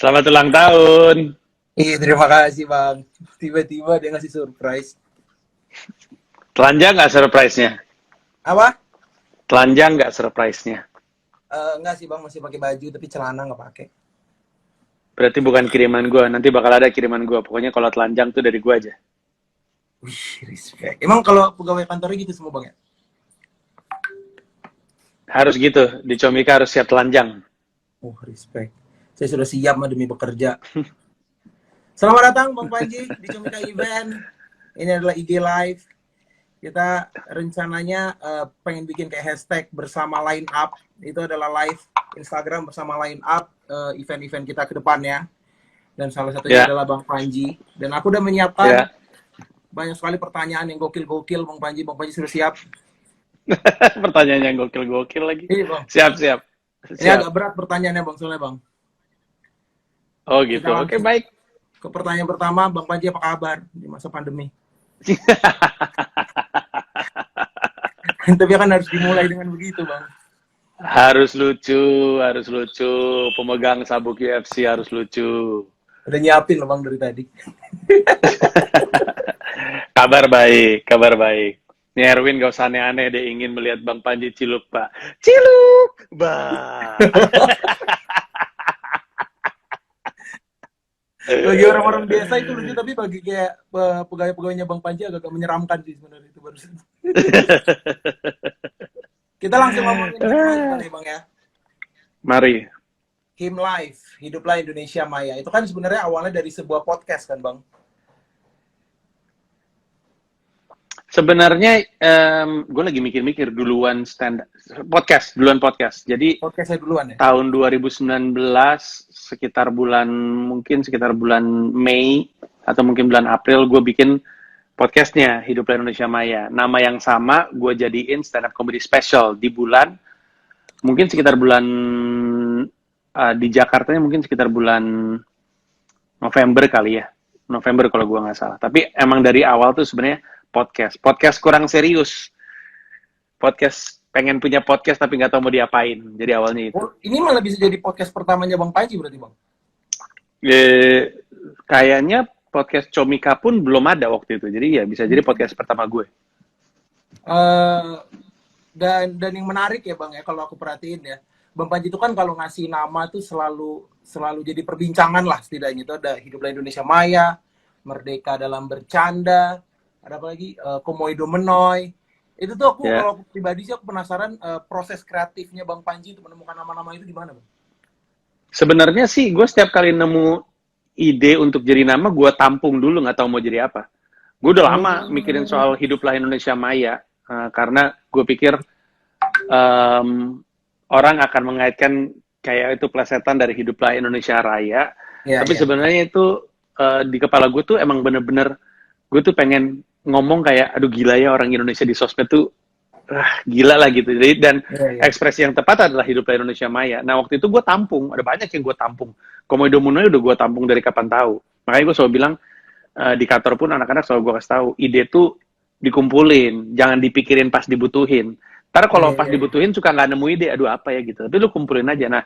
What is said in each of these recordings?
Selamat ulang tahun. Iya, terima kasih Bang. Tiba-tiba dia ngasih surprise. Telanjang nggak surprise-nya? Apa? Telanjang nggak surprise-nya? Enggak sih Bang, masih pakai baju tapi celana nggak pakai. Berarti bukan kiriman gue. Nanti bakal ada kiriman gue. Pokoknya kalau telanjang tuh dari gue aja. Wih, respect. Emang kalau pegawai kantornya gitu semua Bang ya? Harus gitu. Di Comika harus siap telanjang. Oh, respect. Saya sudah siap mah demi bekerja. Selamat datang Bang Panji di Comika Event. Ini adalah IG Live. Kita rencananya pengen bikin kayak hashtag bersama line up. Itu adalah live Instagram bersama line up event-event kita ke depannya. Dan salah satunya adalah Bang Panji. Dan aku udah menyiapkan banyak sekali pertanyaan yang gokil-gokil Bang Panji. Bang Panji sudah siap? Pertanyaan yang gokil-gokil lagi. Iya Bang. Siap. Ini agak berat pertanyaannya Bang, soalnya Bang. Oh gitu, oke baik. Ke pertanyaan pertama, Bang Panji apa kabar di masa pandemi? Tapi kan harus dimulai dengan begitu Bang. Harus lucu. Pemegang sabuk UFC harus lucu. Udah nyiapin loh Bang dari tadi. Kabar baik. Nih Erwin gak usah aneh-aneh deh, ingin melihat Bang Panji ciluk, Pak. Ciluk, Bang. Bagi orang-orang biasa itu lucu, tapi bagi kayak pegawai-pegawainya Bang Panji agak menyeramkan sih sebenarnya itu barusan. Kita langsung ngomongin Him Live kali Bang ya. Mari. Him Live, Hiduplah Indonesia Maya. Itu kan sebenarnya awalnya dari sebuah podcast kan Bang? Sebenarnya gue lagi mikir-mikir duluan podcast. Jadi podcastnya duluan ya? Tahun 2019 sekitar bulan Mei atau mungkin bulan April gue bikin podcastnya Hiduplah Indonesia Maya. Nama yang sama gue jadiin stand up comedy special di bulan mungkin sekitar bulan di Jakartanya mungkin sekitar bulan November kali ya. November kalau gue nggak salah. Tapi emang dari awal tuh sebenarnya podcast kurang serius. Podcast pengen punya podcast tapi nggak tahu mau diapain. Jadi awalnya itu. Oh, ini malah bisa jadi podcast pertamanya Bang Panji berarti Bang? Kayaknya podcast Comika pun belum ada waktu itu. Jadi ya bisa jadi podcast pertama gue. Dan yang menarik ya Bang ya, kalau aku perhatiin ya, Bang Panji itu kan kalau ngasih nama tuh selalu jadi perbincangan lah setidaknya. Itu ada Hiduplah Indonesia Maya, Merdeka dalam Bercanda, ada apa lagi, Komodo Menoy. Itu tuh aku kalau aku pribadi sih aku penasaran proses kreatifnya Bang Panji untuk menemukan nama-nama itu gimana Bang? Sebenarnya sih gue setiap kali nemu ide untuk jadi nama gue tampung dulu, nggak tahu mau jadi apa. Gue udah lama mikirin soal Hiduplah Indonesia Maya karena gue pikir orang akan mengaitkan kayak itu plesetan dari Hiduplah Indonesia Raya. Tapi sebenarnya itu di kepala gue tuh emang bener-bener gue tuh pengen ngomong kayak aduh gila ya orang Indonesia di sosmed tuh gila lah gitu. Jadi dan ekspresi yang tepat adalah Hiduplah Indonesia Maya. Nah waktu itu gue tampung, ada banyak yang gue tampung. Komodo Menoy udah gue tampung dari kapan tahu. Makanya gue selalu bilang di kantor pun anak-anak selalu gue kasih tahu ide tuh dikumpulin, jangan dipikirin pas dibutuhin. Ntar kalau pas dibutuhin suka nggak nemu ide, aduh apa ya gitu. Tapi lu kumpulin aja. Nah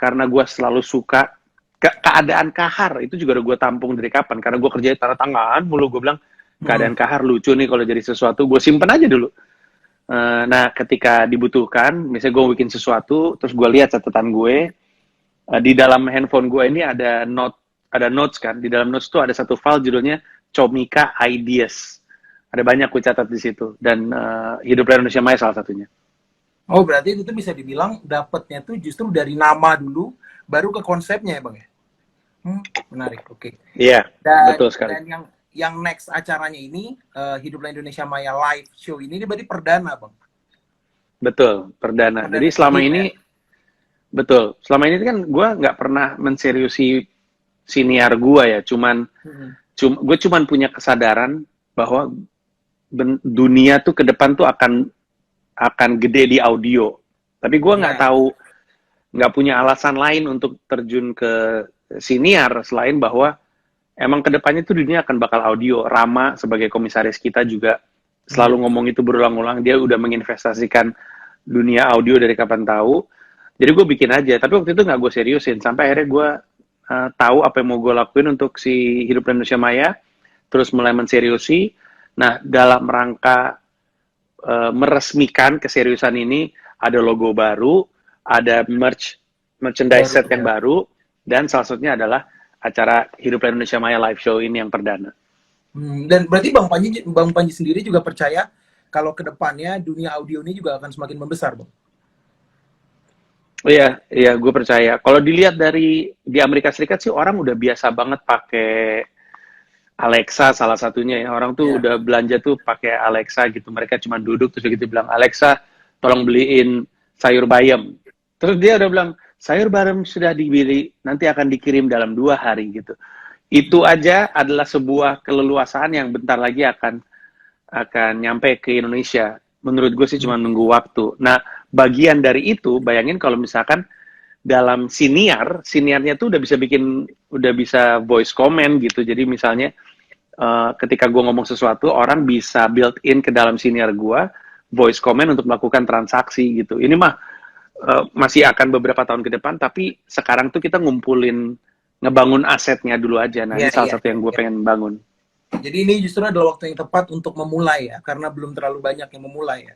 karena gue selalu suka keadaan kahar itu juga udah gue tampung dari kapan. Karena gue kerja tanda tangan mulu, gue bilang keadaan kahar lucu nih kalau jadi sesuatu, gue simpen aja dulu. Nah, ketika dibutuhkan, misalnya gue bikin sesuatu, terus gue lihat catatan gue, di dalam handphone gue ini ada notes kan, di dalam notes tuh ada satu file judulnya Comika Ideas. Ada banyak gue catat di situ, dan Hiduplah Indonesia Maya salah satunya. Oh, berarti itu tuh bisa dibilang dapetnya tuh justru dari nama dulu, baru ke konsepnya ya Bang ya? Menarik, oke. Iya, betul sekali. Dan yang next acaranya ini, Hiduplah Indonesia Maya Live Show ini berarti perdana Bang? Betul, perdana. Jadi selama ini, betul. Selama ini kan gue nggak pernah menseriusi siniar gue ya. Gue cuman punya kesadaran bahwa dunia tuh ke depan tuh akan gede di audio. Tapi gue nggak tahu, nggak punya alasan lain untuk terjun ke siniar selain bahwa emang kedepannya tuh dunia akan bakal audio. Rama sebagai komisaris kita juga selalu ngomong itu berulang-ulang. Dia udah menginvestasikan dunia audio dari kapan tahu. Jadi gue bikin aja. Tapi waktu itu nggak gue seriusin. Sampai akhirnya gue tahu apa yang mau gue lakuin untuk si Hidup Indonesia Maya, terus mulai menseriusi. Nah, dalam rangka meresmikan keseriusan ini, ada logo baru, ada merchandise set yang baru, dan salah satunya adalah acara Hidup Indonesia Maya live show ini yang perdana. Dan berarti Bang Panji sendiri juga percaya kalau ke depannya dunia audio ini juga akan semakin membesar, Bang? Iya, gue percaya. Kalau dilihat di Amerika Serikat sih orang udah biasa banget pakai Alexa salah satunya ya. Orang tuh udah belanja tuh pakai Alexa gitu. Mereka cuma duduk terus gitu bilang, Alexa, tolong beliin sayur bayam. Terus dia udah bilang, sayur bayam sudah dibeli, nanti akan dikirim dalam 2 hari gitu. Itu aja adalah sebuah keleluasaan yang bentar lagi akan nyampe ke Indonesia. Menurut gue sih cuma nunggu waktu. Nah, bagian dari itu, bayangin kalau misalkan dalam siniarnya tuh udah bisa voice comment gitu. Jadi misalnya ketika gue ngomong sesuatu, orang bisa built in ke dalam siniar gue voice comment untuk melakukan transaksi gitu. Ini mah masih akan beberapa tahun ke depan, tapi sekarang tuh kita ngebangun asetnya dulu aja. Nah, ini salah satu yang gue pengen bangun. Jadi ini justru adalah waktu yang tepat untuk memulai ya, karena belum terlalu banyak yang memulai ya.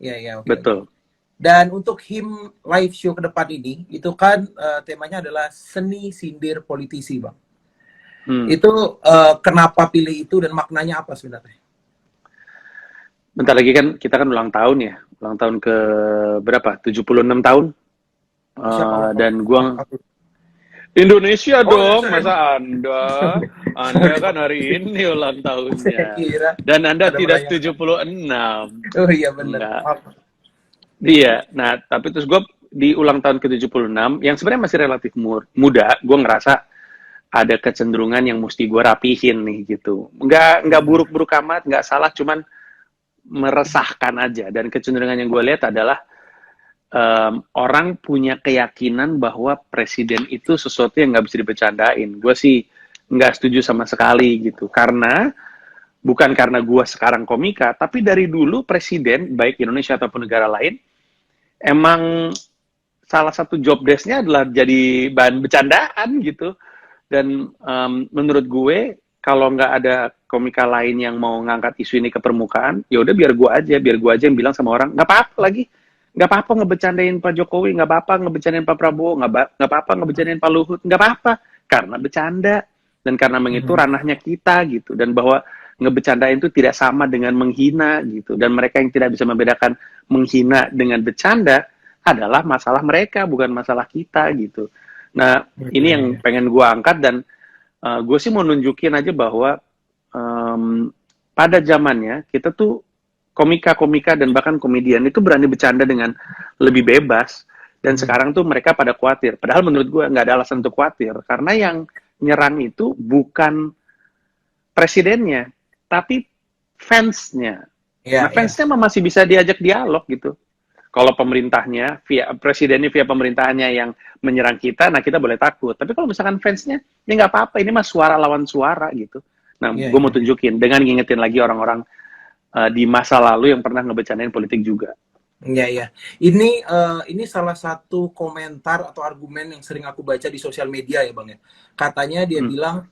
Iya, oke. Betul. Dan untuk HIM live show ke depan ini, itu kan temanya adalah seni sindir politisi, Bang. Itu kenapa pilih itu dan maknanya apa sebenarnya? Bentar lagi kan kita kan ulang tahun ya. Ulang tahun ke berapa? 76 tahun. Dan gua Indonesia dong, masa Anda kan hari ini ulang tahunnya. Dan Anda tidak 76. Oh iya benar. Iya, nah tapi terus gue di ulang tahun ke-76, yang sebenarnya masih relatif muda, gue ngerasa ada kecenderungan yang mesti gue rapihin nih gitu. Nggak buruk-buruk amat, nggak salah, cuman meresahkan aja. Dan kecenderungan yang gue lihat adalah orang punya keyakinan bahwa presiden itu sesuatu yang nggak bisa dibercandain. Gue sih nggak setuju sama sekali gitu. Bukan karena gue sekarang komika, tapi dari dulu presiden, baik Indonesia ataupun negara lain, emang salah satu job desk-nya adalah jadi bahan bercandaan gitu. Dan menurut gue, kalau nggak ada komika lain yang mau ngangkat isu ini ke permukaan, ya udah biar gue aja yang bilang sama orang, nggak apa-apa lagi. Nggak apa-apa ngebecandain Pak Jokowi, nggak apa-apa ngebecandain Pak Prabowo, nggak apa-apa ngebecandain Pak Luhut, nggak apa-apa, karena bercanda, dan karena itu ranahnya kita gitu, dan bahwa ngebecandain itu tidak sama dengan menghina gitu, dan mereka yang tidak bisa membedakan menghina dengan bercanda adalah masalah mereka, bukan masalah kita gitu. Nah, ini yang pengen gue angkat, dan gue sih mau nunjukin aja bahwa pada zamannya kita tuh komika-komika dan bahkan komedian itu berani bercanda dengan lebih bebas, dan sekarang tuh mereka pada khawatir. Padahal menurut gue nggak ada alasan untuk khawatir, karena yang nyerang itu bukan presidennya, tapi fansnya. Nah, fansnya masih bisa diajak dialog gitu. Kalau pemerintahnya, presidennya via pemerintahannya yang menyerang kita, nah kita boleh takut. Tapi kalau misalkan fansnya, ini nggak apa-apa, ini mah suara lawan suara gitu. Nah, gue mau tunjukin dengan ngingetin lagi orang-orang di masa lalu yang pernah ngebecandain politik juga. Iya. Ini salah satu komentar atau argumen yang sering aku baca di sosial media ya, Bang ya. Katanya dia bilang,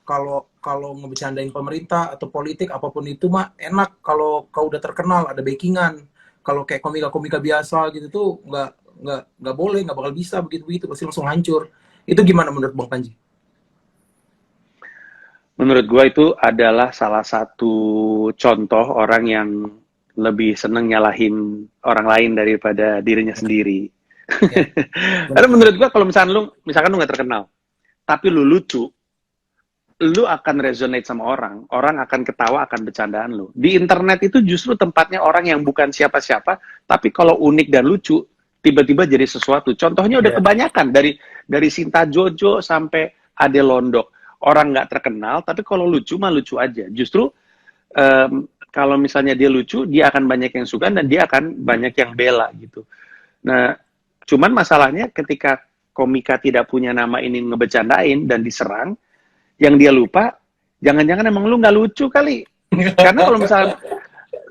kalau ngebecandain pemerintah atau politik apapun itu mah enak kalau kau udah terkenal, ada backingan. Kalau kayak komika-komika biasa gitu tuh nggak boleh, nggak bakal bisa begitu pasti langsung hancur. Itu gimana menurut Bang Panji? Menurut gue itu adalah salah satu contoh orang yang lebih seneng nyalahin orang lain daripada dirinya sendiri. Karena menurut gue kalau misalkan lu nggak terkenal, tapi lu lucu, lu akan resonate sama orang akan ketawa akan bercandaan lu. Di internet itu justru tempatnya orang yang bukan siapa-siapa, tapi kalau unik dan lucu, tiba-tiba jadi sesuatu. Contohnya udah kebanyakan, dari Sinta Jojo sampai Ade Londok. Orang nggak terkenal, tapi kalau lucu mah lucu aja. Justru kalau misalnya dia lucu, dia akan banyak yang suka dan dia akan banyak yang bela gitu. Nah, cuman masalahnya ketika komika tidak punya nama ini ngebecandain dan diserang, yang dia lupa, jangan-jangan emang lu nggak lucu kali. Karena kalau misalnya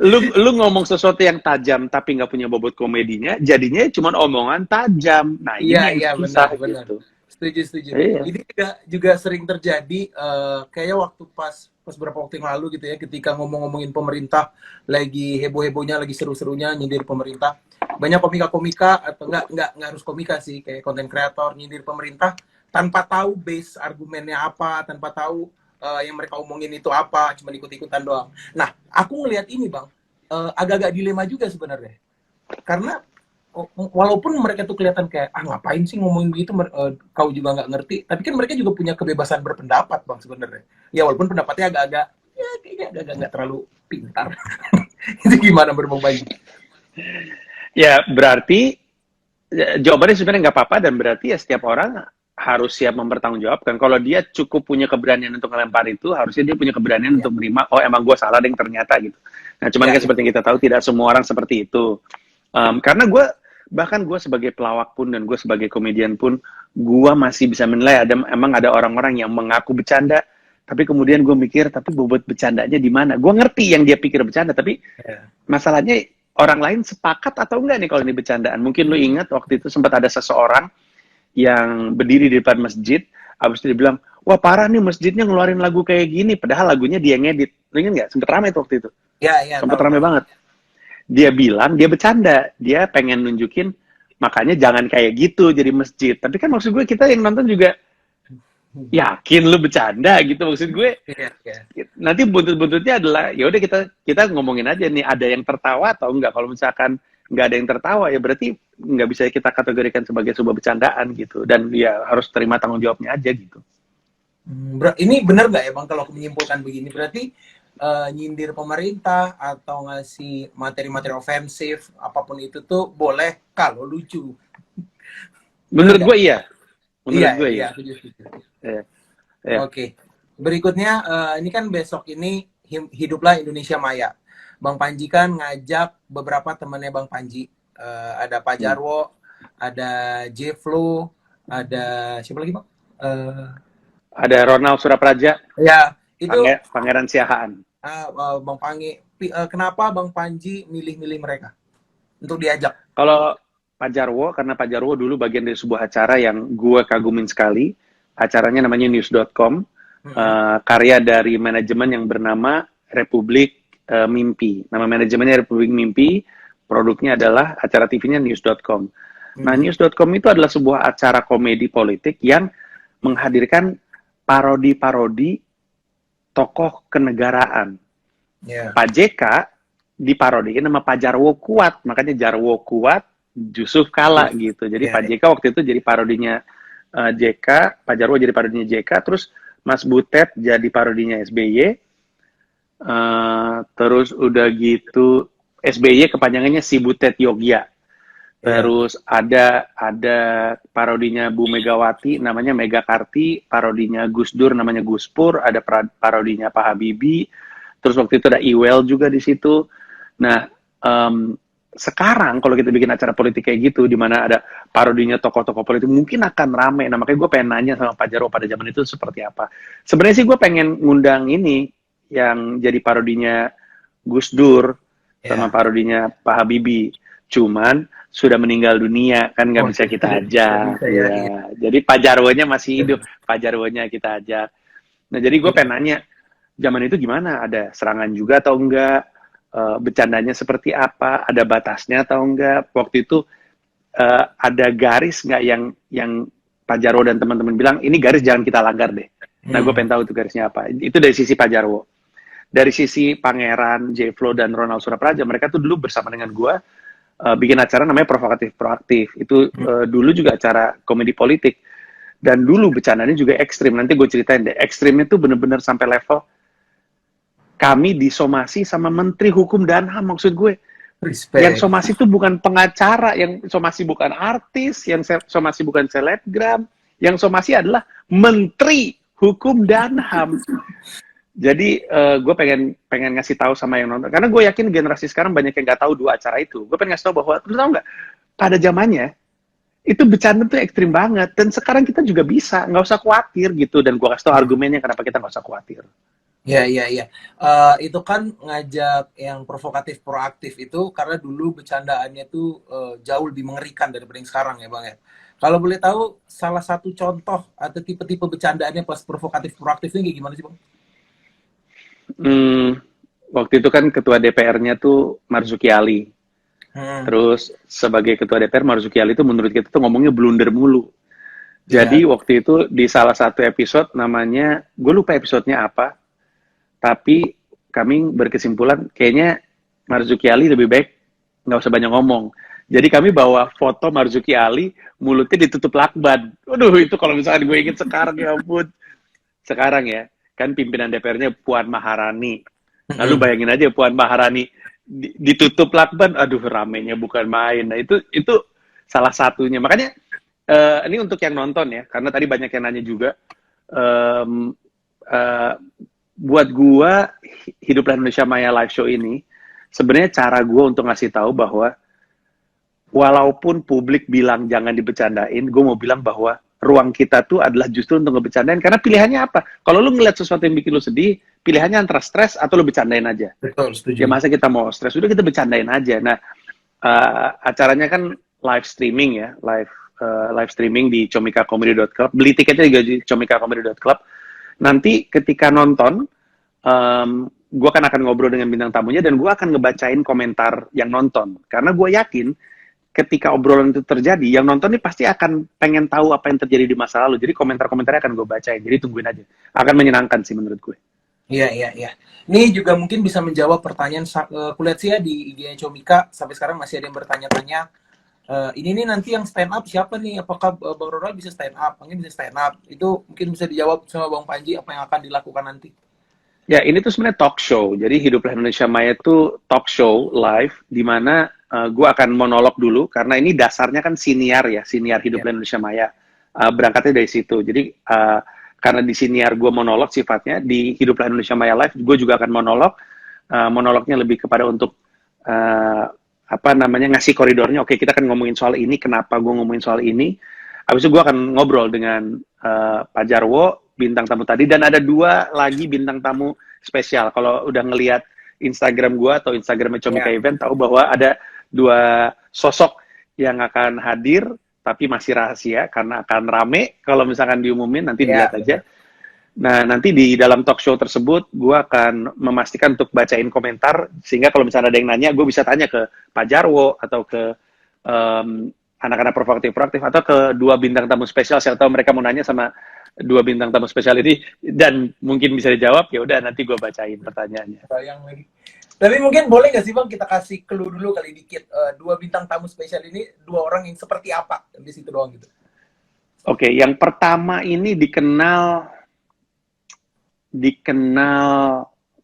lu ngomong sesuatu yang tajam tapi nggak punya bobot komedinya, jadinya cuma omongan tajam. Nah, ini yang susah gitu. Setuju. Iya. Ini juga sering terjadi, kayaknya waktu pas beberapa waktu yang lalu gitu ya, ketika ngomongin pemerintah, lagi heboh-hebohnya, lagi seru-serunya nyindir pemerintah. Banyak komika-komika, atau nggak harus komika sih, kayak konten kreator nyindir pemerintah tanpa tahu base argumennya apa, tanpa tahu yang mereka omongin itu apa, cuma ikut-ikutan doang. Nah, aku ngelihat ini Bang, agak-agak dilema juga sebenarnya. Karena walaupun mereka tuh kelihatan kayak ngapain sih ngomongin begitu, kau juga nggak ngerti, tapi kan mereka juga punya kebebasan berpendapat Bang sebenarnya. Ya walaupun pendapatnya agak-agak ya kayaknya agak nggak terlalu pintar. Itu gimana Bang Panji? Ya berarti jawabannya sebenarnya nggak apa-apa, dan berarti ya setiap orang harus siap mempertanggungjawabkan. Kalau dia cukup punya keberanian untuk melempar itu, harusnya dia punya keberanian untuk menerima, oh emang gue salah deh ternyata gitu. Nah cuman kan seperti yang kita tahu, tidak semua orang seperti itu. Karena bahkan gue sebagai pelawak pun, dan gue sebagai komedian pun, gue masih bisa menilai emang ada orang-orang yang mengaku bercanda, tapi kemudian gue mikir, tapi bobot bercandanya di mana? Gue ngerti yang dia pikir bercanda, tapi masalahnya orang lain sepakat atau enggak nih kalau ini bercandaan. Mungkin lu ingat waktu itu sempat ada seseorang yang berdiri di depan masjid, habis itu dia bilang, wah parah nih masjidnya ngeluarin lagu kayak gini, padahal lagunya dia ngedit. Lu ingat nggak? Sempet ramai tuh waktu itu. Ya, sempet ramai banget. Dia bilang, dia bercanda. Dia pengen nunjukin, makanya jangan kayak gitu jadi masjid. Tapi kan maksud gue, kita yang nonton juga yakin lu bercanda gitu. Maksud gue, nanti buntut-buntutnya adalah, ya udah kita ngomongin aja nih, ada yang tertawa atau enggak. Kalau misalkan nggak ada yang tertawa, ya berarti nggak bisa kita kategorikan sebagai sebuah bercandaan gitu. Dan ya harus terima tanggung jawabnya aja gitu. Ini benar nggak ya Bang, kalau aku menyimpulkan begini, berarti nyindir pemerintah atau ngasih materi-materi ofensif apapun itu tuh boleh kalau lucu. Menurut gue iya. Menurut gue iya. Oke. Berikutnya ini kan besok ini Hiduplah Indonesia Maya. Bang Panji kan ngajak beberapa temannya Bang Panji. Ada Pak Jarwo, ada J-Flow, ada siapa lagi Bang? Ada Ronald Surapraja. Ya, itu Pangeran Siahaan. Bang Pangi, kenapa Bang Panji milih-milih mereka untuk diajak? Kalau Pak Jarwo, karena Pak Jarwo dulu bagian dari sebuah acara yang gue kagumin sekali. Acaranya namanya news.com, karya dari manajemen yang bernama Republik Mimpi. Nama manajemennya Republik Mimpi, produknya adalah acara TV-nya news.com. Nah, news.com itu adalah sebuah acara komedi politik yang menghadirkan parodi-parodi tokoh kenegaraan. Pak JK diparodikan nama Pak Jarwo Kuat, makanya Jarwo Kuat, Yusuf Kala gitu. Jadi Pak JK waktu itu jadi parodinya JK, Pak Jarwo jadi parodinya JK, terus Mas Butet jadi parodinya SBY, terus udah gitu SBY kepanjangannya si Butet Yogya. Terus ada parodinya Bu Megawati namanya Mega Karti, parodinya Gus Dur namanya Gus Pur, ada parodinya Pak Habibie. Terus waktu itu ada Iwel juga di situ. Nah, sekarang kalau kita bikin acara politik kayak gitu, di mana ada parodinya tokoh-tokoh politik, mungkin akan rame. Nah, makanya gue pengen nanya sama Pak Jarwo pada zaman itu seperti apa. Sebenarnya sih gue pengen ngundang ini, yang jadi parodinya Gus Dur, sama parodinya Pak Habibie. Cuman sudah meninggal dunia, kan nggak bisa kita ajak. Ya. Jadi Pak Jarwonya masih hidup, Pak Jarwonya kita ajak. Nah, jadi gue pengen nanya, zaman itu gimana? Ada serangan juga atau enggak? Bercandanya seperti apa? Ada batasnya atau enggak? Waktu itu ada garis nggak yang Pak Jarwo dan teman-teman bilang, ini garis jangan kita langgar deh. Nah, gue pengen tahu itu garisnya apa. Itu dari sisi Pak Jarwo. Dari sisi Pangeran, J-Flow, dan Ronald Surapraja, mereka tuh dulu bersama dengan gue bikin acara namanya Provokatif Proaktif. Itu dulu juga acara komedi politik. Dan dulu bercandanya juga ekstrim. Nanti gue ceritain deh. Ekstrimnya tuh bener-bener sampai level kami disomasi sama Menteri Hukum dan HAM. Maksud gue, yang somasi itu bukan pengacara, yang somasi bukan artis, yang somasi bukan selebgram, yang somasi adalah Menteri Hukum dan HAM. Jadi gue pengen ngasih tahu sama yang nonton, karena gue yakin generasi sekarang banyak yang nggak tahu dua acara itu. Gue pengen ngasih tahu bahwa, lu tahu nggak, pada zamannya itu bercanda tuh ekstrim banget, dan sekarang kita juga bisa, nggak usah khawatir gitu. Dan gue kasih tahu argumennya kenapa kita nggak usah khawatir. Ya. Itu kan ngajak yang provokatif proaktif itu karena dulu bercandaannya tuh jauh lebih mengerikan daripada yang sekarang ya Bang ya. Kalau boleh tahu salah satu contoh atau tipe-tipe bercandaannya plus provokatif proaktifnya kayak gimana sih Bang? Hmm, waktu itu kan ketua DPR-nya tuh Marzuki Ali. Hmm, Terus sebagai ketua DPR, Marzuki Ali itu menurut kita tuh ngomongnya blunder mulu. iya. Jadi waktu itu di salah satu episode namanya, gue lupa episodenya apa, tapi kami berkesimpulan kayaknya Marzuki Ali lebih baik nggak usah banyak ngomong. Jadi kami bawa foto Marzuki Ali, mulutnya ditutup lakban. Waduh, itu kalau misalkan gue inget sekarang, ya ampun. Sekarang ya, kan pimpinan DPR-nya Puan Maharani. Lalu Mm-mm. bayangin aja Puan Maharani ditutup lakban, aduh ramenya bukan main. Nah itu salah satunya. Makanya ini untuk yang nonton ya, karena tadi banyak yang nanya juga. Um, uh, buat gua Hiduplah Indonesia Maya live show ini sebenarnya cara gua untuk ngasih tahu bahwa walaupun publik bilang jangan dibecandain, gue mau bilang bahwa ruang kita tuh adalah justru untuk ngebecandain, karena pilihannya apa? Kalau lu ngeliat sesuatu yang bikin lu sedih, pilihannya antara stres atau lu bercandain aja. Betul, Ya setuju. masa kita mau stres, udah kita bercandain aja. Nah, acaranya kan live streaming ya, live streaming di comikacomedy.club. Beli tiketnya juga di comikacomedy.club. Nanti ketika nonton, gue akan ngobrol dengan bintang tamunya dan gue akan ngebacain komentar yang nonton. Karena gue yakin ketika obrolan itu terjadi, yang nonton ini pasti akan pengen tahu apa yang terjadi di masa lalu. Jadi komentar-komentarnya akan gue bacain. Jadi tungguin aja. Akan menyenangkan sih menurut gue. Iya, iya, iya. Ini juga mungkin bisa menjawab pertanyaan kulihat sih ya di IG Comika. Sampai sekarang masih ada yang bertanya-tanya. Ini nih nanti yang stand up siapa nih? Apakah Bang Ronald bisa stand up? Mungkin bisa stand up. Itu mungkin bisa dijawab sama Bang Panji apa yang akan dilakukan nanti. Ya, ini tuh sebenarnya talk show. Jadi Hiduplah Indonesia Maya itu talk show live, di mana gue akan monolog dulu, karena ini dasarnya kan siniar ya, siniar Ya. Hiduplah Indonesia Maya. Berangkatnya dari situ. Jadi, karena di siniar gue monolog sifatnya, di Hiduplah Indonesia Maya live, gue juga akan monolog. Monolognya lebih kepada untuk, apa namanya, ngasih koridornya. Oke, kita akan ngomongin soal ini, kenapa gue ngomongin soal ini. Habis itu gue akan ngobrol dengan Pak Jarwo, bintang tamu tadi, dan ada 2 lagi bintang tamu spesial. Kalau udah ngelihat Instagram gue atau Instagramnya Comika Ya. Event, tahu bahwa ada 2 sosok yang akan hadir, tapi masih rahasia karena akan rame. Kalau misalkan diumumin, nanti Ya, dilihat aja. Nah, nanti di dalam talk show tersebut, gue akan memastikan untuk bacain komentar, sehingga kalau misalnya ada yang nanya, gue bisa tanya ke Pak Jarwo, atau ke anak-anak provokatif-proaktif, atau ke 2 bintang tamu spesial. Saya tahu mereka mau nanya sama 2 bintang tamu spesial ini, dan mungkin bisa dijawab, ya udah nanti gue bacain pertanyaannya. bayang lagi. Tapi mungkin boleh nggak sih Bang kita kasih clue dulu kali dikit. 2 bintang tamu spesial ini 2 orang yang seperti apa di situ doang gitu. Oke, yang pertama ini dikenal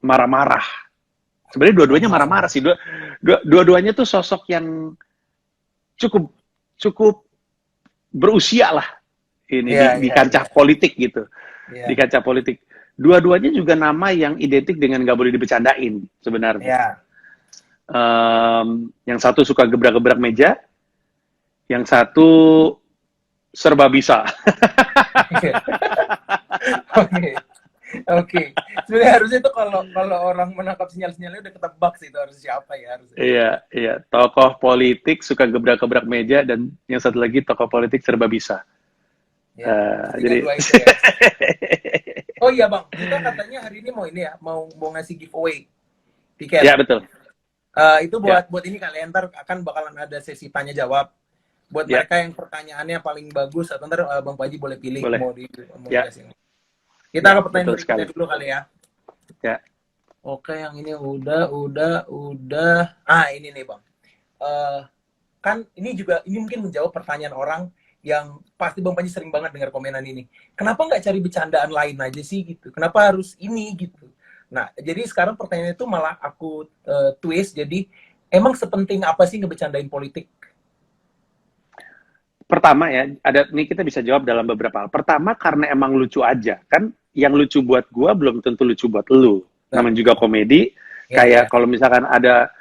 marah-marah. Sebenarnya dua-duanya marah-marah sih. Dua-duanya tuh sosok yang cukup cukup berusia lah ini Iya, di iya, iya. kancah politik gitu. Iya. Di kancah politik. Dua-duanya juga nama yang identik dengan gak boleh dibecandain sebenarnya. Iya. Yang satu suka gebrak-gebrak meja, yang satu serba bisa. Oke. Oke. Sebenarnya harusnya itu kalau orang menangkap sinyal-sinyalnya udah ketebak sih itu harus siapa ya harusnya. Iya, iya. Tokoh politik suka gebrak-gebrak meja, dan yang satu lagi tokoh politik serba bisa. Ya, Jadi, dua itu ya. Oh iya Bang, kita katanya hari ini mau ini ya, mau ngasih giveaway tiket. ya betul. Itu Ya, buat ini kalian ntar akan bakalan ada sesi tanya jawab. Buat ya, mereka yang pertanyaannya paling bagus, atau ntar Bang Paji boleh pilih boleh. mau Ya, dikasih. Kita ya, ke pertanyaan betul berikutnya sekali. dulu kali ya. Ya, Oke, yang ini udah. Ini nih Bang. Kan ini mungkin menjawab pertanyaan orang yang pasti Bang Panji sering banget dengar komenan ini. Kenapa nggak cari bercandaan lain aja sih gitu? Kenapa harus ini gitu? Nah, jadi sekarang pertanyaan itu malah aku twist. Jadi, emang sepenting apa sih ngebecandain politik? pertama ya, nih kita bisa jawab dalam beberapa hal. Pertama, karena emang lucu aja. Kan yang lucu buat gua belum tentu lucu buat lu. Namanya juga komedi. Ya, Kayak ya. kalau misalkan ada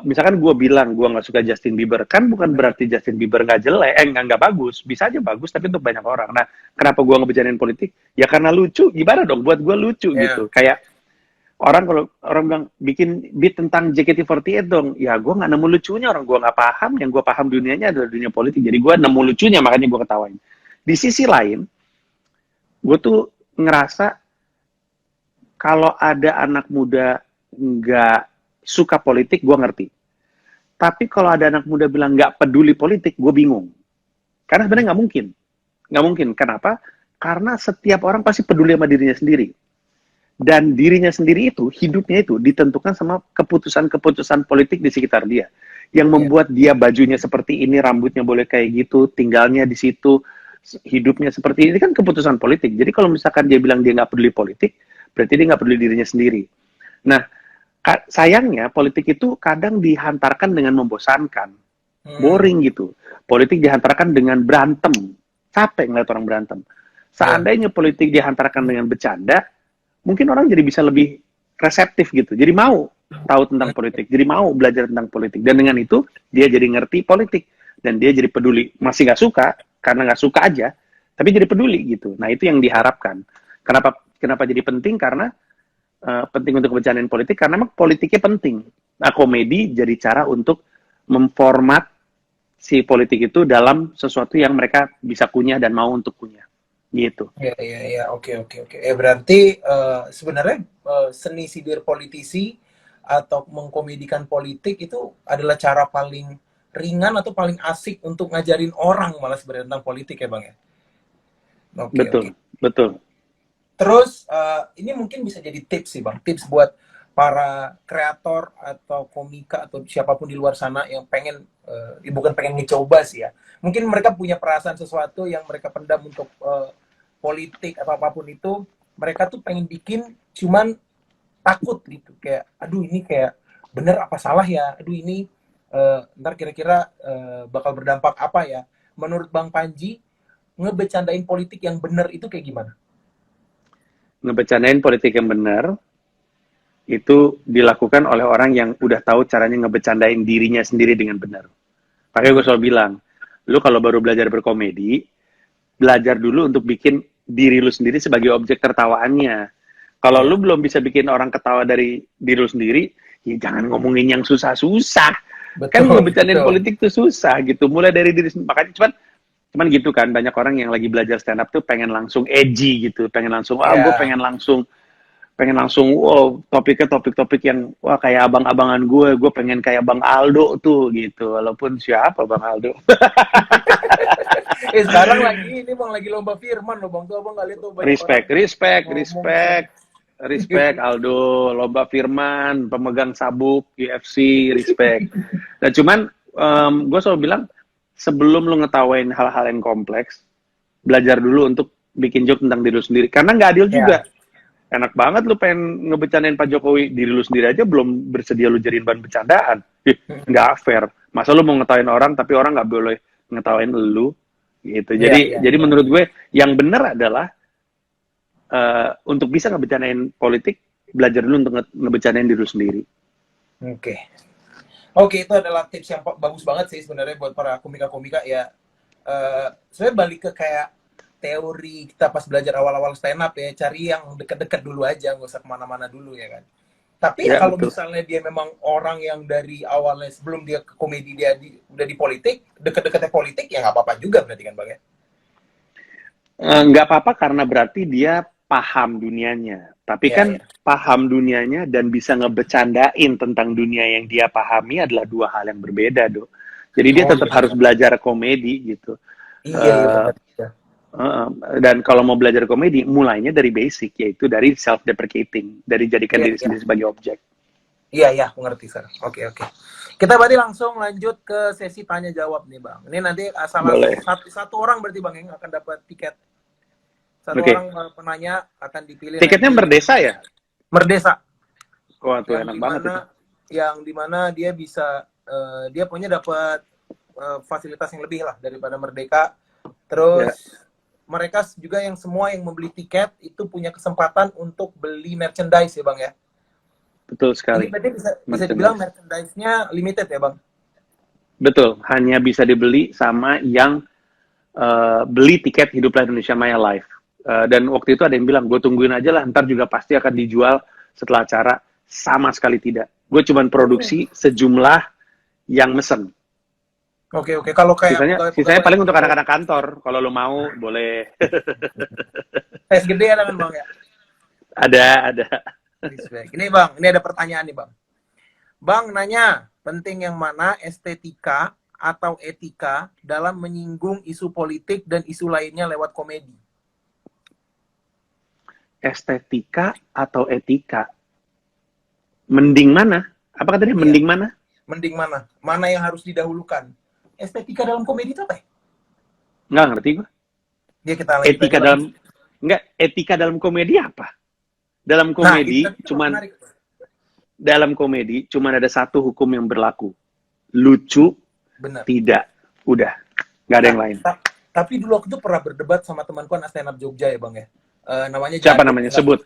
misalkan gue bilang gue nggak suka Justin Bieber, kan bukan berarti Justin Bieber nggak jelek, nggak bagus, bisa aja bagus, tapi untuk banyak orang. Nah, kenapa gue ngebicarain politik? Ya karena lucu, gimana dong? Buat gue lucu Ya. gitu. Kayak orang kalau orang bilang bikin beat tentang JKT48 dong, ya gue nggak nemu lucunya, orang gue nggak paham, yang gue paham dunianya adalah dunia politik, jadi gue nemu lucunya, makanya gue ketawain. Di sisi lain, gue tuh ngerasa kalau ada anak muda nggak suka politik, gue ngerti. Tapi kalau ada anak muda bilang nggak peduli politik, gue bingung. Karena sebenarnya nggak mungkin. Nggak mungkin. Kenapa? Karena setiap orang pasti peduli sama dirinya sendiri. Dan dirinya sendiri itu, hidupnya itu ditentukan sama keputusan-keputusan politik di sekitar dia. Yang membuat dia bajunya seperti ini, rambutnya boleh kayak gitu, tinggalnya di situ, hidupnya seperti ini, kan keputusan politik. Jadi kalau misalkan dia bilang dia nggak peduli politik, berarti dia nggak peduli dirinya sendiri. Nah, sayangnya politik itu kadang dihantarkan dengan membosankan. Boring gitu. Politik dihantarkan dengan berantem. Capek ngeliat orang berantem. Seandainya politik dihantarkan dengan bercanda, mungkin orang jadi bisa lebih reseptif gitu. Jadi mau tahu tentang politik. Jadi mau belajar tentang politik. Dan dengan itu, dia jadi ngerti politik. Dan dia jadi peduli. Masih nggak suka, karena nggak suka aja, tapi jadi peduli gitu. Nah, itu yang diharapkan. Kenapa jadi penting? Karena penting untuk bercandain politik, karena memang politiknya penting. Nah, komedi jadi cara untuk memformat si politik itu dalam sesuatu yang mereka bisa kunyah dan mau untuk kunyah. Gitu. Iya, oke. Berarti sebenarnya seni sindir politisi atau mengkomedikan politik itu adalah cara paling ringan atau paling asik untuk ngajarin orang malah sebenarnya tentang politik ya Bang ya? Betul. Terus ini mungkin bisa jadi tips sih Bang, tips buat para kreator atau komika atau siapapun di luar sana yang pengen, bukan pengen ngecoba sih ya, mungkin mereka punya perasaan sesuatu yang mereka pendam untuk politik atau apapun itu, mereka tuh pengen bikin cuman takut gitu, kayak aduh ini kayak bener apa salah ya, aduh ini ntar kira-kira bakal berdampak apa ya. Menurut Bang Panji, ngebecandain politik yang bener itu kayak gimana? Ngebecandain politik yang benar itu dilakukan oleh orang yang udah tahu caranya ngebecandain dirinya sendiri dengan benar. Makanya gue selalu bilang, lu kalau baru belajar berkomedi, belajar dulu untuk bikin diri lu sendiri sebagai objek tertawaannya. Kalau lu belum bisa bikin orang ketawa dari diri lu sendiri, ya jangan ngomongin yang susah-susah. Kan ngebecandain politik tuh susah gitu. Mulai dari diri sendiri. Makanya cuman gitu kan, banyak orang yang lagi belajar stand up tuh pengen langsung edgy gitu, pengen langsung gue pengen langsung topiknya topik-topik yang kayak abang-abangan gue pengen kayak Bang Aldo tuh gitu, walaupun siapa Bang Aldo. Sekarang lagi ini Bang lagi lomba firman loh Bang, tuh Abang nggak lihat tuh respect Aldo, lomba firman, pemegang sabuk UFC, respect. Nah cuman gue selalu bilang, sebelum lu ngetawain hal-hal yang kompleks, belajar dulu untuk bikin joke tentang diri lu sendiri. Karena nggak adil juga. Enak banget lu pengen ngebecandain Pak Jokowi, diri lu sendiri aja belum bersedia lu jadiin bahan bercandaan. Nggak fair. Masa lu mau ngetawain orang, tapi orang nggak boleh ngetawain lu? Gitu. Jadi menurut gue, yang benar adalah untuk bisa ngebecandain politik, belajar dulu untuk ngebecandain diri lu sendiri. Oke, itu adalah tips yang bagus banget sih sebenarnya buat para komika-komika ya. Saya balik ke kayak teori kita pas belajar awal-awal stand up ya, cari yang deket-deket dulu aja, nggak usah kemana-mana dulu ya kan. Tapi ya, kalau misalnya dia memang orang yang dari awalnya sebelum dia ke komedi dia udah di politik, deket-deketnya politik, ya nggak apa-apa juga berarti kan Bang ya? Nggak apa-apa karena berarti dia paham dunianya. Tapi paham dunianya dan bisa ngebecandain tentang dunia yang dia pahami adalah dua hal yang berbeda, Do. Jadi dia tetap harus belajar komedi gitu. Dan kalau mau belajar komedi, mulainya dari basic, yaitu dari self-deprecating, dari jadikan diri sendiri sebagai objek. Iya, mengerti, Sir. Oke. Kita berarti langsung lanjut ke sesi tanya-jawab nih, Bang. Ini nanti satu orang berarti, Bang, yang akan dapat tiket. Satu orang penanya akan dipilih. Tiketnya Merdesa ya? Merdesa. Wah, tuh enak banget itu. Yang dimana dia bisa, dia punya dapat fasilitas yang lebih lah daripada Merdeka. Terus mereka juga yang semua yang membeli tiket itu punya kesempatan untuk beli merchandise ya Bang ya? Betul sekali. Ini bisa dibilang merchandise-nya limited ya Bang? Betul, hanya bisa dibeli sama yang beli tiket Hiduplah Indonesia Maya Live. Dan waktu itu ada yang bilang, gue tungguin aja lah, ntar juga pasti akan dijual setelah acara, sama sekali tidak. Gue cuman produksi sejumlah yang mesen. Oke. Kalau kayak Sisanya paling untuk anak-anak kantor. Kalau lo mau, boleh. Tes gede ya kan Bang ya? Ada. Respect. Ini Bang, ini ada pertanyaan nih Bang. Bang nanya, penting yang mana estetika atau etika dalam menyinggung isu politik dan isu lainnya lewat komedi? Estetika atau etika? Mending mana? Apa kata dia? Mending mana? Mending mana? Mana yang harus didahulukan? Estetika dalam komedi itu apa ya? Nggak ngerti gue. Dia kita etika dalam etika dalam komedi apa? Dalam komedi dalam komedi cuman ada satu hukum yang berlaku. Lucu. Benar. Tidak. Udah. Nggak ada yang lain. Tapi dulu aku tuh pernah berdebat sama temanku anak stand up Jogja ya Bang ya. Namanya siapa namanya? Sebut.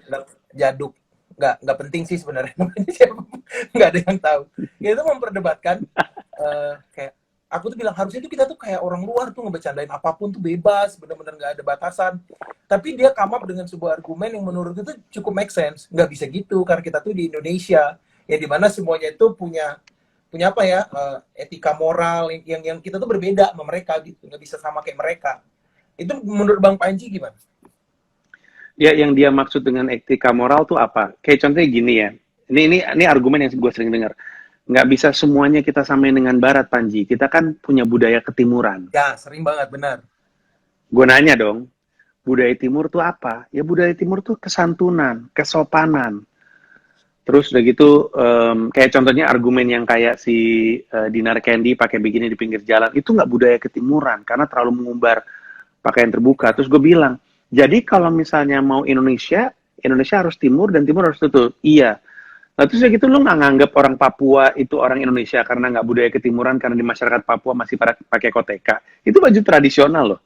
Jaduk. Nggak penting sih sebenarnya namanya siapa. Nggak ada yang tahu. Dia itu memperdebatkan kayak aku tuh bilang harusnya tuh kita tuh kayak orang luar tuh ngebecandain apapun tuh bebas, bener-bener nggak ada batasan. Tapi dia come up dengan sebuah argumen yang menurutku tuh cukup make sense. Nggak bisa gitu karena kita tuh di Indonesia ya dimana semuanya itu punya apa ya etika moral yang kita tuh berbeda sama mereka gitu, nggak bisa sama kayak mereka. Itu menurut Bang Panji gimana? Ya, yang dia maksud dengan etika moral tuh apa? Kayak contohnya gini ya. Ini argumen yang gue sering dengar. Nggak bisa semuanya kita samain dengan Barat, Panji. Kita kan punya budaya ketimuran. Ya, sering banget, benar. Gue nanya dong, budaya timur tuh apa? Ya budaya timur tuh kesantunan, kesopanan. Terus udah gitu, kayak contohnya argumen yang kayak si Dinar Candy pakai bikini di pinggir jalan. Itu nggak budaya ketimuran, karena terlalu mengumbar pakaian terbuka. Terus gue bilang, jadi kalau misalnya mau Indonesia harus timur dan timur harus tutup. Iya. Nah terus ya gitu lo nggak nganggap orang Papua itu orang Indonesia karena nggak budaya ketimuran karena di masyarakat Papua masih pada pakai koteka. Itu baju tradisional loh.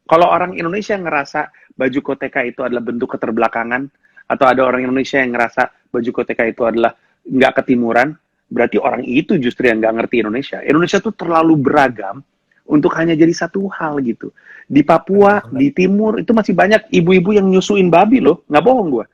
Kalau orang Indonesia ngerasa baju koteka itu adalah bentuk keterbelakangan, atau ada orang Indonesia yang ngerasa baju koteka itu adalah nggak ketimuran, berarti orang itu justru yang nggak ngerti Indonesia. Indonesia tuh terlalu beragam untuk hanya jadi satu hal gitu. Di Papua, di timur, itu masih banyak ibu-ibu yang nyusuin babi loh. Nggak bohong gue.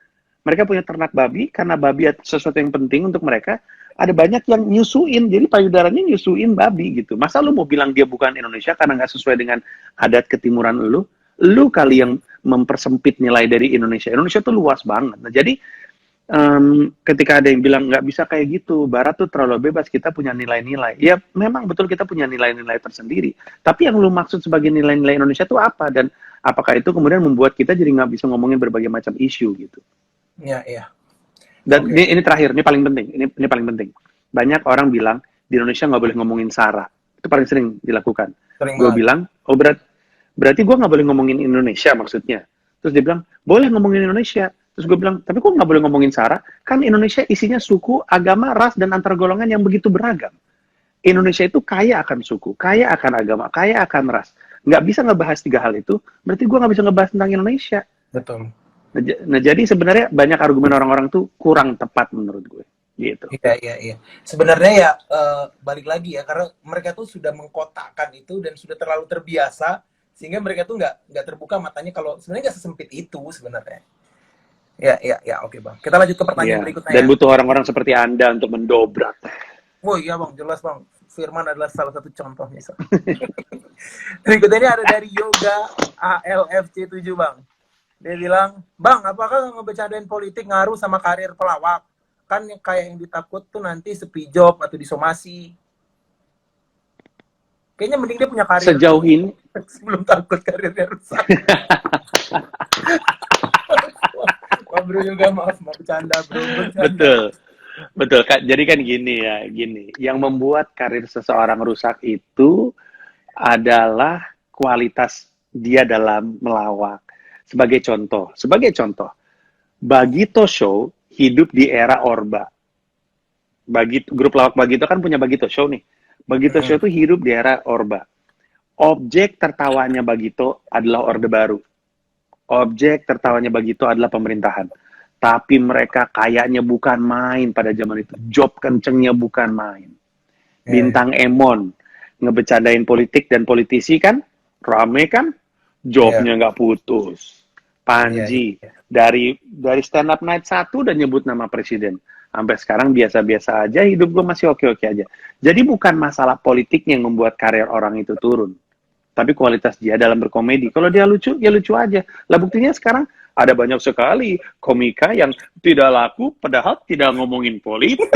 Mereka punya ternak babi, karena babi sesuatu yang penting untuk mereka. Ada banyak yang nyusuin, jadi payudaranya nyusuin babi gitu. Masa lu mau bilang dia bukan Indonesia karena nggak sesuai dengan adat ketimuran lu? Lu kali yang mempersempit nilai dari Indonesia. Indonesia tuh luas banget. Nah jadi ketika ada yang bilang nggak bisa kayak gitu, Barat tuh terlalu bebas, kita punya nilai-nilai. Ya memang betul kita punya nilai-nilai tersendiri. Tapi yang lu maksud sebagai nilai-nilai Indonesia tuh apa? Dan apakah itu kemudian membuat kita jadi nggak bisa ngomongin berbagai macam isu gitu? Iya. Dan ini terakhir, ini paling penting. Ini paling penting. Banyak orang bilang di Indonesia nggak boleh ngomongin SARA. Itu paling sering dilakukan. Gue bilang, berarti gue nggak boleh ngomongin Indonesia maksudnya. Terus dia bilang, boleh ngomongin Indonesia. Terus gue bilang, tapi kok nggak boleh ngomongin SARA? Kan Indonesia isinya suku, agama, ras, dan antar golongan yang begitu beragam. Indonesia itu kaya akan suku, kaya akan agama, kaya akan ras. Nggak bisa ngebahas tiga hal itu, berarti gue nggak bisa ngebahas tentang Indonesia. Betul. Nah, jadi sebenarnya banyak argumen orang-orang tuh kurang tepat menurut gue. Gitu. Iya. Sebenarnya ya, balik lagi ya, karena mereka tuh sudah mengkotakkan itu dan sudah terlalu terbiasa, sehingga mereka tuh nggak terbuka matanya kalau sebenarnya nggak sesempit itu sebenarnya. Ya, oke Bang. Kita lanjut ke pertanyaan berikutnya. Dan butuh orang-orang seperti Anda untuk mendobrak. Oh iya Bang, jelas Bang. Firman adalah salah satu contoh misal. Berikutnya ini ada dari Yoga ALFC7 Bang. Dia bilang, Bang, apakah ngebecandain politik ngaruh sama karir pelawak? Kan kayak yang ditakut tuh nanti sepi job atau disomasi. Kayaknya mending dia punya karir. Sejauh ini sebelum takut karirnya rusak. Bro juga maaf bercanda bro. Betul Kak. Jadi kan gini. Yang membuat karir seseorang rusak itu adalah kualitas dia dalam melawak. Sebagai contoh, Bagito Show hidup di era Orba. Grup lawak Bagito kan punya Bagito Show nih. Bagito Show itu hidup di era Orba. Objek tertawanya Bagito adalah Orde Baru. Objek tertawanya Bagito adalah pemerintahan. Tapi mereka kayaknya bukan main pada zaman itu. Job kencengnya bukan main. Bintang Emon ngebecandain politik dan politisi kan, rame kan, jobnya nggak putus. Panji Dari stand up night 1 udah nyebut nama presiden. Sampai sekarang biasa-biasa aja, hidup gue masih oke-oke aja. Jadi bukan masalah politiknya yang membuat karir orang itu turun, tapi kualitas dia dalam berkomedi. Kalau dia lucu, ya lucu aja. Lah buktinya sekarang ada banyak sekali komika yang tidak laku, padahal tidak ngomongin politik.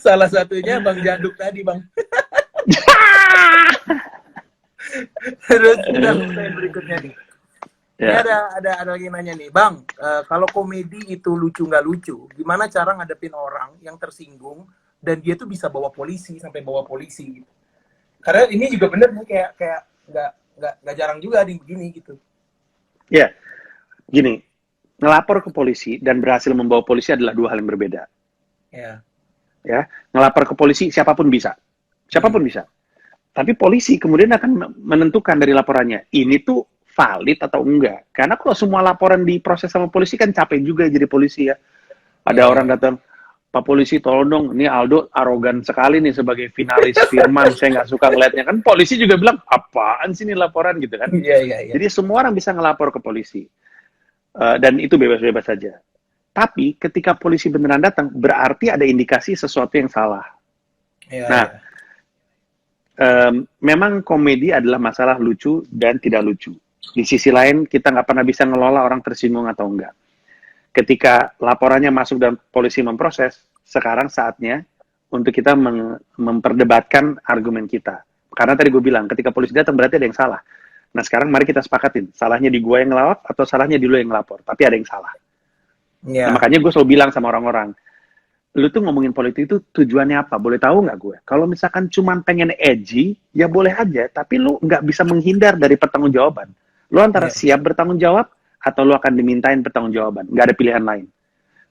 Salah satunya Bang Jaduk tadi, Bang. Terus pertanyaan berikutnya nih. Ini ada lagi nanya nih, Bang. Kalau komedi itu lucu nggak lucu, gimana cara ngadepin orang yang tersinggung dan dia tuh bisa bawa polisi sampai bawa polisi gitu? Karena ini juga bener nih kayak nggak jarang juga ada yang begini gitu. Ya, gini, ngelapor ke polisi dan berhasil membawa polisi adalah dua hal yang berbeda. Ya, ngelapor ke polisi siapapun bisa, bisa. Tapi polisi kemudian akan menentukan dari laporannya ini tuh valid atau enggak. Karena kalau semua laporan diproses sama polisi kan capek juga jadi polisi ya. Ada orang datang, Pak Polisi tolong dong, ini Aldo arogan sekali nih sebagai finalis Firman, saya nggak suka ngeliatnya. Kan polisi juga bilang, apaan sih ini laporan gitu kan. Jadi semua orang bisa ngelapor ke polisi. Dan itu bebas-bebas saja. Tapi ketika polisi beneran datang, berarti ada indikasi sesuatu yang salah. Memang komedi adalah masalah lucu dan tidak lucu. Di sisi lain, kita nggak pernah bisa ngelola orang tersinggung atau enggak. Ketika laporannya masuk dan polisi memproses, sekarang saatnya untuk kita memperdebatkan argumen kita. Karena tadi gue bilang, ketika polisi datang berarti ada yang salah. Nah sekarang mari kita sepakatin, salahnya di gue yang ngelawak atau salahnya di lu yang ngelapor. Tapi ada yang salah. Nah, makanya gue selalu bilang sama orang-orang, lu tuh ngomongin politik itu tujuannya apa? Boleh tahu nggak gue? Kalau misalkan cuman pengen edgy, ya boleh aja. Tapi lu nggak bisa menghindar dari pertanggungjawaban. Lu antara siap bertanggung jawab atau lu akan dimintain pertanggungjawaban. Nggak ada pilihan lain.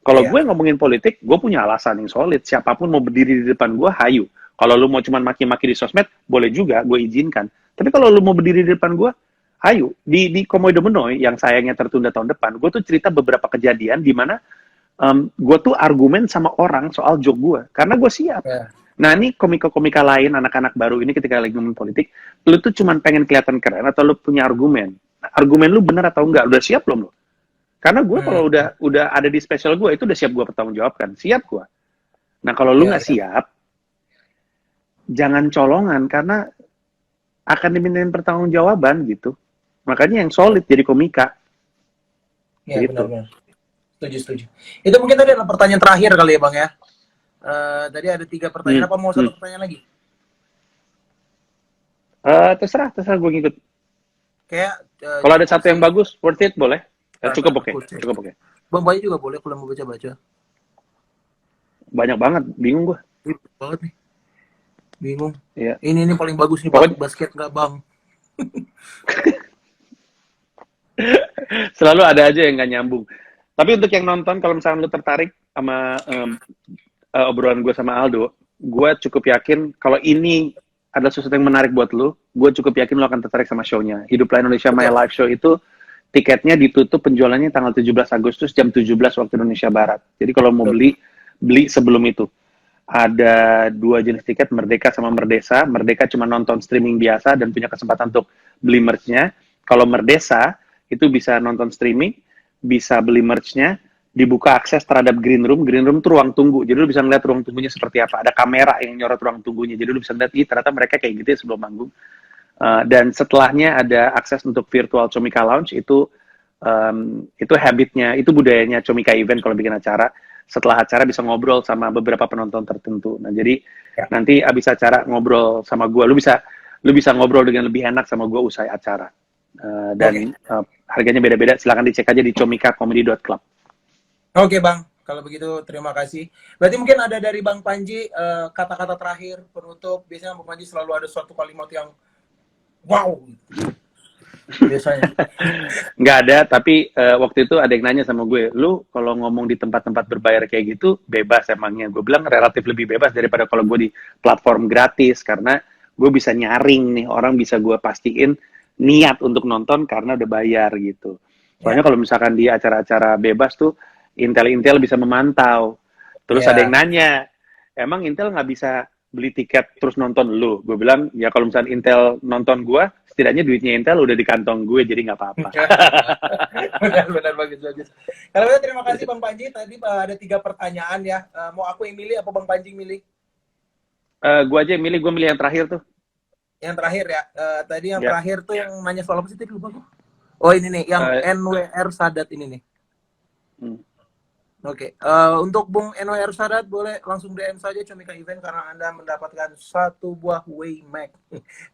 Kalau gue ngomongin politik, gue punya alasan yang solid. Siapapun mau berdiri di depan gue, hayu. Kalau lu mau cuman maki-maki di sosmed, boleh juga, gue izinkan. Tapi kalau lu mau berdiri di depan gue, hayu. Di Komodo Menoy, yang sayangnya tertunda tahun depan, gue tuh cerita beberapa kejadian di mana gue tuh argumen sama orang soal joke gue. Karena gue siap. Nah ini komika-komika lain, anak-anak baru ini ketika lagi ngomongin politik, lu tuh cuman pengen kelihatan keren atau lu punya argumen. Argumen lu benar atau enggak? Udah siap belum lu? Karena gue kalau udah ada di spesial gue, itu udah siap gue pertanggungjawabkan. Siap gue. Nah kalau lu nggak siap, jangan colongan, karena akan dimintain pertanggungjawaban gitu. Makanya yang solid jadi komika. Ya gitu. Benar-benar. Setuju. Itu mungkin tadi adalah pertanyaan terakhir kali ya Bang ya. Tadi ada 3 pertanyaan, apa mau 1 pertanyaan lagi? Terserah gue ngikut. Kayak kalau ada satu yang bagus, worth it, boleh. Cukup oke. Bang Bayu juga boleh kalau mau baca-baca. Banyak banget, bingung gue. Banget nih. Bingung. Iya. Ini paling bagus nih Pak, basket nggak Bang? Selalu ada aja yang nggak nyambung. Tapi untuk yang nonton, kalau misalnya lu tertarik sama obrolan gue sama Aldo, gue cukup yakin kalau ini adalah sesuatu yang menarik buat lu, gue cukup yakin lu akan tertarik sama show-nya. Hiduplah Indonesia My Live Show itu tiketnya ditutup penjualannya tanggal 17 Agustus jam 17 waktu Indonesia Barat. Jadi kalau mau beli sebelum itu. Ada 2 jenis tiket, Merdeka sama Merdesa. Merdeka cuma nonton streaming biasa dan punya kesempatan untuk beli merch-nya. Kalau Merdesa, itu bisa nonton streaming, bisa beli merch-nya, dibuka akses terhadap green room. Green room itu ruang tunggu. Jadi lu bisa ngeliat ruang tunggunya seperti apa. Ada kamera yang nyorot ruang tunggunya. Jadi lu bisa ngeliat, ternyata mereka kayak gitu ya sebelum manggung. Dan setelahnya ada akses untuk virtual Comika Lounge. Itu habitnya, itu budayanya Comika Event kalau bikin acara. Setelah acara bisa ngobrol sama beberapa penonton tertentu. Nah, jadi nanti abis acara ngobrol sama gue. Lu bisa ngobrol dengan lebih enak sama gue usai acara. Harganya beda-beda. Silakan dicek aja di comikacomedy.club. Oke, Bang. Kalau begitu terima kasih. Berarti mungkin ada dari Bang Panji kata-kata terakhir penutup. Biasanya Bang Panji selalu ada suatu kalimat yang wow. Biasanya. Nggak ada, tapi waktu itu ada yang nanya sama gue, lu kalau ngomong di tempat-tempat berbayar kayak gitu, bebas emangnya? Gue bilang relatif lebih bebas daripada kalau gue di platform gratis, karena gue bisa nyaring nih, orang bisa gue pastiin niat untuk nonton karena udah bayar gitu. Soalnya kalau misalkan di acara-acara bebas tuh, Intel bisa memantau. Terus ada yang nanya, emang Intel nggak bisa beli tiket terus nonton lu. Gue bilang, ya kalau misalnya Intel nonton gue, setidaknya duitnya Intel udah di kantong gue, jadi nggak apa-apa. Benar-benar bagus. Kalau gitu terima kasih Bang Panji. Tadi ada 3 pertanyaan ya. Mau aku yang milih apa Bang Panji milih? Gue aja yang milih, gue milih yang terakhir tuh. Yang terakhir ya. Tadi yang terakhir tuh yang nanya soal apa sih tadi lupa gue. Oh ini nih, yang NWR Sadat ini nih. Oke, untuk Bung NWR Sadat boleh langsung DM saja Comika Event karena Anda mendapatkan 1 buah Waymax.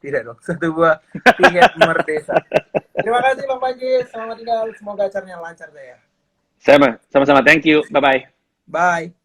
Tidak dong, 1 buah tiket Merdesa. Terima kasih Bang Panji, selamat tinggal. Semoga acaranya lancar ya. Sama-sama. Thank you. Bye-bye. Bye.